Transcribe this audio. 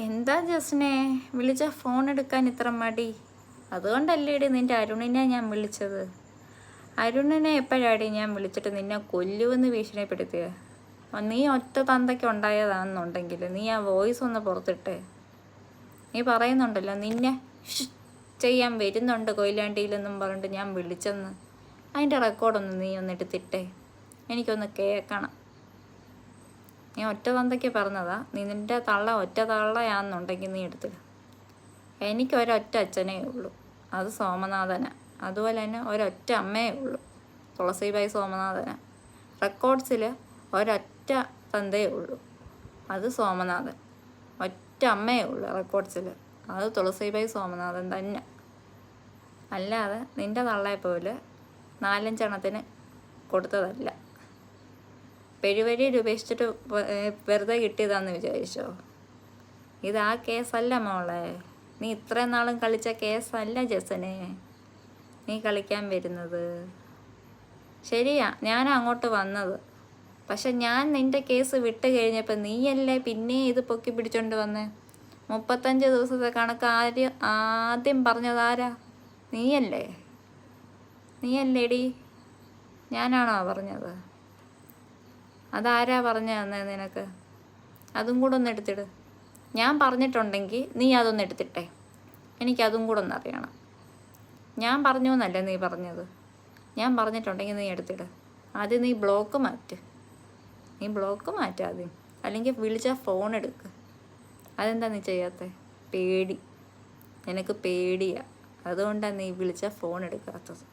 എന്താ ജസ്നെ വിളിച്ച ഫോൺ എടുക്കാൻ ഇത്ര മടി? അതുകൊണ്ടല്ലേടി നിൻ്റെ അരുണിനെ ഞാൻ വിളിച്ചത്. അരുണിനെ എപ്പോഴാടി ഞാൻ വിളിച്ചിട്ട് നിന്നെ കൊല്ലുമെന്ന് ഭീഷണിപ്പെടുത്തിയത്? നീ ഒറ്റ തന്തയ്ക്ക് ഉണ്ടായതാണെന്നുണ്ടെങ്കിൽ നീ ആ വോയിസ് ഒന്ന് പുറത്തിട്ടേ. നീ പറയുന്നുണ്ടല്ലോ നിന്നെ ചെയ്യാൻ വരുന്നുണ്ട് കൊയിലാണ്ടിയിലെന്നും പറഞ്ഞിട്ട് ഞാൻ വിളിച്ചെന്ന്. അതിൻ്റെ റെക്കോർഡൊന്ന് നീ ഒന്ന് എടുത്തിട്ടേ, എനിക്കൊന്ന് കേൾക്കണം. നീ ഒറ്റ തന്തയ്ക്ക് പറഞ്ഞതാ. നീ നിൻ്റെ തള്ള ഒറ്റ തള്ളയാണെന്നുണ്ടെങ്കിൽ നീ എടുത്തില്ല. എനിക്കൊരൊറ്റ അച്ഛനേ ഉള്ളൂ, അത് സോമനാഥന. അതുപോലെ തന്നെ ഒരൊറ്റ അമ്മയേ ഉള്ളൂ, തുളസിബായി സോമനാഥന. റെക്കോർഡ്സിൽ ഒരൊറ്റ തന്തയേ ഉള്ളൂ, അത് സോമനാഥൻ. ഒറ്റ അമ്മയേ ഉള്ളൂ റെക്കോർഡ്സിൽ, അത് തുളസിബായി സോമനാഥൻ തന്നെ. അല്ലാതെ നിൻ്റെ തള്ളയെപ്പോലെ 4-5 എണ്ണത്തിന് കൊടുത്തതല്ല. പെരുവഴിയിൽ ഉപേക്ഷിച്ചിട്ട് വെറുതെ കിട്ടിയതാന്ന് വിചാരിച്ചോ? ഇതാ കേസല്ല മോളെ. നീ ഇത്രയും നാളും കളിച്ച കേസല്ല ജസനെ നീ കളിക്കാൻ വരുന്നത്. ശരിയാ, ഞാൻ അങ്ങോട്ട് വന്നത്. പക്ഷെ ഞാൻ നിൻ്റെ കേസ് വിട്ട് കഴിഞ്ഞപ്പോൾ നീയല്ലേ പിന്നെ ഇത് പൊക്കി പിടിച്ചോണ്ട് വന്നേ. 35 ദിവസത്തെ കണക്ക് ആദ്യം പറഞ്ഞതാരാ? നീയല്ലേടി? ഞാനാണോ പറഞ്ഞത്? അതാരാ പറഞ്ഞു തന്നെ നിനക്ക്? അതും കൂടെ ഒന്ന് എടുത്തിട്. ഞാൻ പറഞ്ഞിട്ടുണ്ടെങ്കിൽ നീ അതൊന്ന് എടുത്തിട്ടെ, എനിക്കതും കൂടെ ഒന്ന് അറിയണം. ഞാൻ പറഞ്ഞു എന്നല്ലേ നീ പറഞ്ഞത്? ഞാൻ പറഞ്ഞിട്ടുണ്ടെങ്കിൽ നീ എടുത്തിട്. ആദ്യം നീ ബ്ലോക്ക് മാറ്റ് ആദ്യം. അല്ലെങ്കിൽ വിളിച്ചാൽ ഫോൺ എടുക്ക്. അതെന്താ നീ ചെയ്യാത്തത്? പേടി, നിനക്ക് പേടിയാ. അതുകൊണ്ടാണ് നീ വിളിച്ചാൽ ഫോൺ എടുക്കാത്തത്.